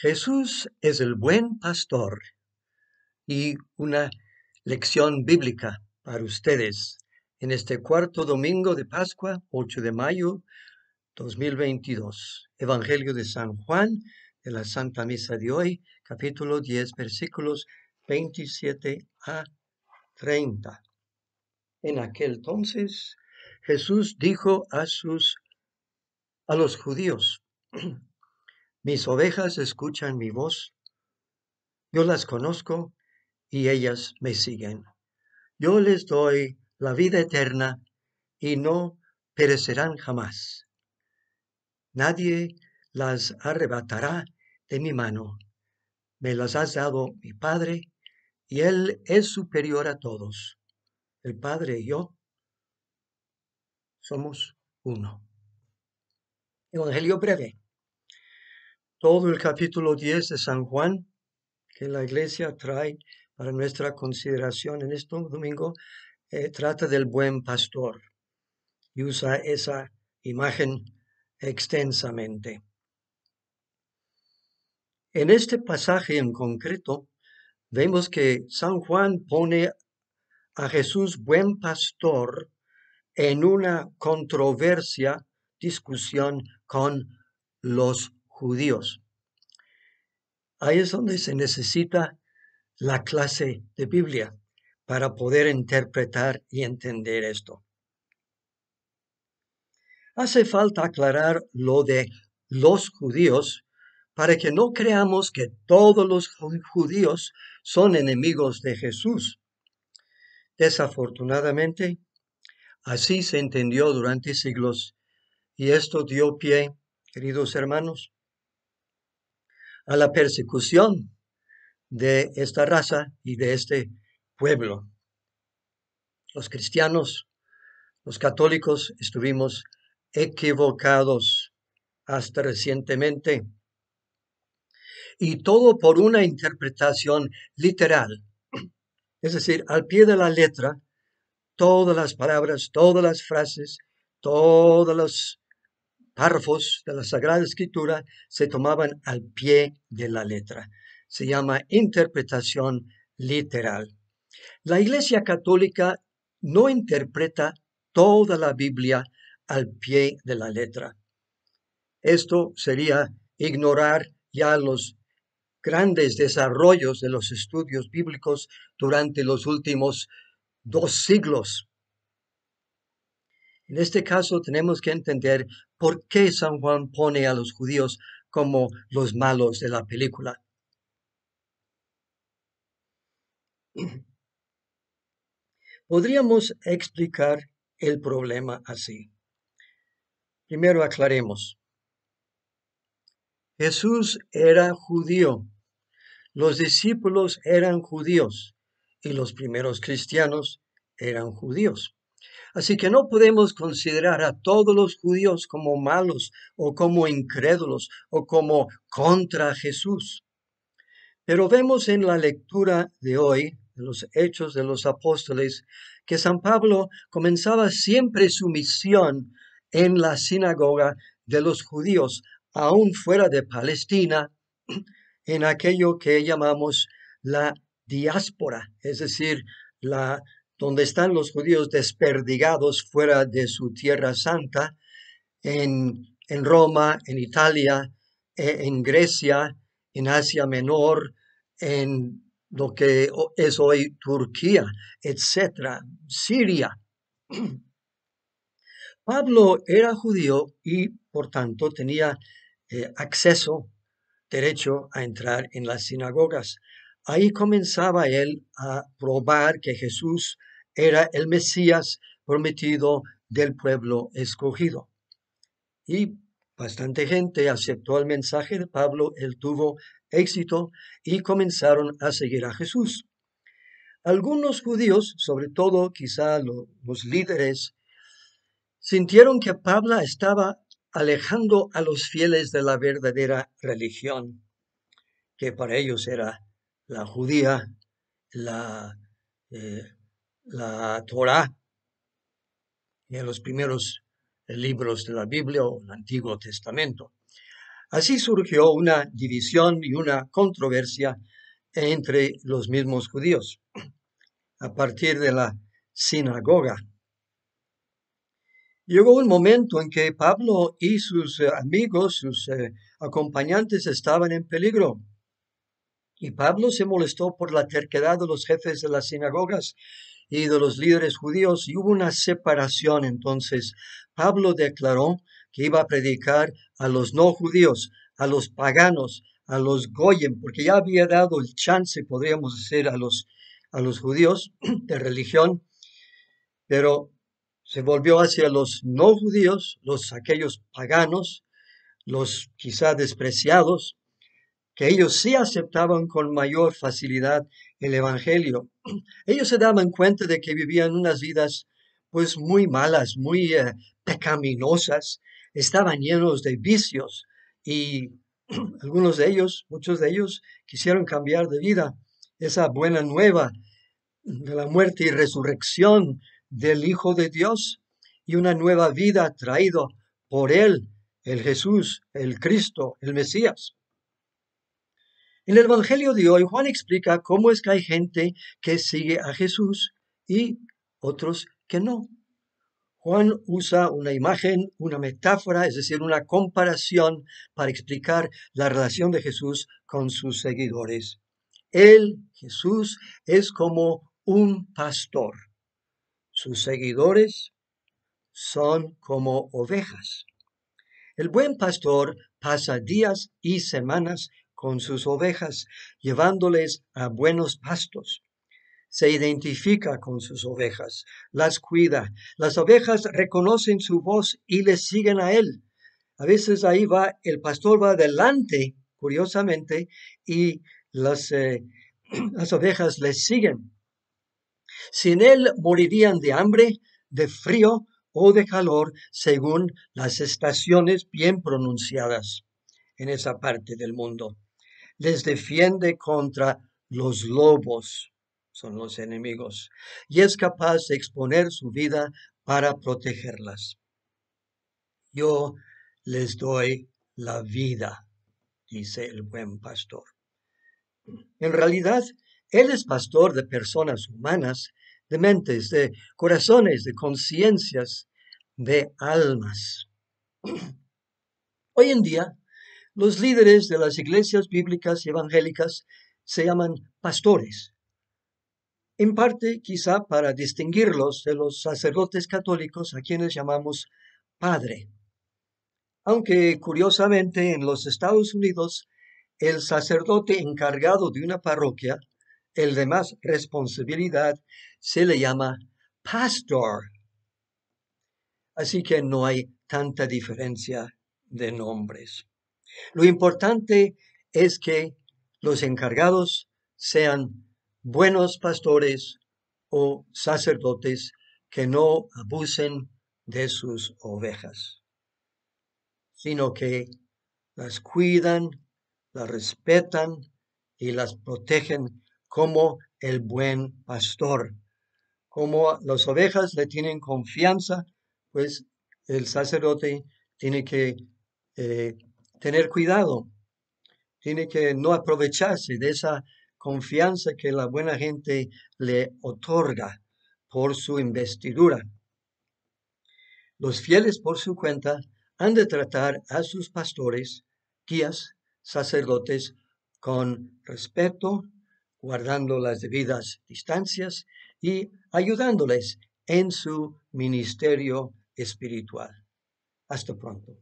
Jesús es el buen pastor y una lección bíblica para ustedes en este cuarto domingo de Pascua, 8 de mayo 2022. Evangelio de San Juan de la Santa Misa de hoy, capítulo 10, versículos 27 a 30. En aquel entonces Jesús dijo a los judíos: mis ovejas escuchan mi voz, yo las conozco y ellas me siguen. Yo les doy la vida eterna y no perecerán jamás. Nadie las arrebatará de mi mano. Me las has dado mi Padre, y Él es superior a todos. El Padre y yo somos uno. Evangelio breve. Todo el capítulo 10 de San Juan que la Iglesia trae para nuestra consideración en este domingo trata del buen pastor y usa esa imagen extensamente. En este pasaje en concreto, vemos que San Juan pone a Jesús buen pastor en una controversia, discusión con los judíos. Ahí es donde se necesita la clase de Biblia para poder interpretar y entender esto. Hace falta aclarar lo de los judíos para que no creamos que todos los judíos son enemigos de Jesús. Desafortunadamente, así se entendió durante siglos, y esto dio pie, queridos hermanos, a la persecución de esta raza y de este pueblo. Los cristianos, los católicos, estuvimos equivocados hasta recientemente, y todo por una interpretación literal, es decir, al pie de la letra. Todas las palabras, todas las frases, todos los párrafos de la Sagrada Escritura se tomaban al pie de la letra. Se llama interpretación literal. La Iglesia Católica no interpreta toda la Biblia al pie de la letra. Esto sería ignorar ya los grandes desarrollos de los estudios bíblicos durante los últimos 2 siglos. En este caso tenemos que entender por qué San Juan pone a los judíos como los malos de la película. Podríamos explicar el problema así. Primero aclaremos. Jesús era judío. Los discípulos eran judíos y los primeros cristianos eran judíos. Así que no podemos considerar a todos los judíos como malos o como incrédulos o como contra Jesús. Pero vemos en la lectura de hoy, de los Hechos de los Apóstoles, que San Pablo comenzaba siempre su misión en la sinagoga de los judíos, aún fuera de Palestina, en aquello que llamamos la diáspora, es decir, donde están los judíos desperdigados fuera de su tierra santa, en Roma, en Italia, en Grecia, en Asia Menor, en lo que es hoy Turquía, etcétera, Siria. Pablo era judío y, por tanto, tenía derecho a entrar en las sinagogas. Ahí comenzaba él a probar que Jesús era el Mesías prometido del pueblo escogido. Y bastante gente aceptó el mensaje de Pablo, él tuvo éxito y comenzaron a seguir a Jesús. Algunos judíos, sobre todo quizá los líderes, sintieron que Pablo estaba alejando a los fieles de la verdadera religión, que para ellos era la judía, la Torá, y en los primeros libros de la Biblia o el Antiguo Testamento. Así surgió una división y una controversia entre los mismos judíos a partir de la sinagoga. Llegó un momento en que Pablo y sus amigos, sus acompañantes estaban en peligro. Y Pablo se molestó por la terquedad de los jefes de las sinagogas y de los líderes judíos, y hubo una separación. Entonces Pablo declaró que iba a predicar a los no judíos, a los paganos, a los goyim, porque ya había dado el chance, podríamos decir, a los judíos de religión, pero se volvió hacia los no judíos, aquellos paganos, los quizá despreciados, que ellos sí aceptaban con mayor facilidad el evangelio. Ellos se daban cuenta de que vivían unas vidas pues muy malas, muy pecaminosas, estaban llenos de vicios y muchos de ellos quisieron cambiar de vida. Esa buena nueva de la muerte y resurrección del Hijo de Dios y una nueva vida traído por Él, el Jesús, el Cristo, el Mesías. En el Evangelio de hoy, Juan explica cómo es que hay gente que sigue a Jesús y otros que no. Juan usa una imagen, una metáfora, es decir, una comparación para explicar la relación de Jesús con sus seguidores. Él, Jesús, es como un pastor. Sus seguidores son como ovejas. El buen pastor pasa días y semanas con sus ovejas, llevándoles a buenos pastos. Se identifica con sus ovejas, las cuida. Las ovejas reconocen su voz y le siguen a él. A veces el pastor va adelante, curiosamente, y las ovejas le siguen. Sin él morirían de hambre, de frío o de calor, según las estaciones bien pronunciadas en esa parte del mundo. Les defiende contra los lobos, son los enemigos, y es capaz de exponer su vida para protegerlas. Yo les doy la vida, dice el buen pastor. En realidad, Él es pastor de personas humanas, de mentes, de corazones, de conciencias, de almas. Hoy en día, los líderes de las iglesias bíblicas y evangélicas se llaman pastores, en parte quizá para distinguirlos de los sacerdotes católicos a quienes llamamos padre. Aunque curiosamente en los Estados Unidos, el sacerdote encargado de una parroquia, el de más responsabilidad, se le llama pastor. Así que no hay tanta diferencia de nombres. Lo importante es que los encargados sean buenos pastores o sacerdotes que no abusen de sus ovejas, sino que las cuidan, las respetan y las protegen como el buen pastor. Como las ovejas le tienen confianza, pues el sacerdote tiene que tener cuidado, tiene que no aprovecharse de esa confianza que la buena gente le otorga por su investidura. Los fieles por su cuenta han de tratar a sus pastores, guías, sacerdotes con respeto, guardando las debidas distancias y ayudándoles en su ministerio espiritual. Hasta pronto.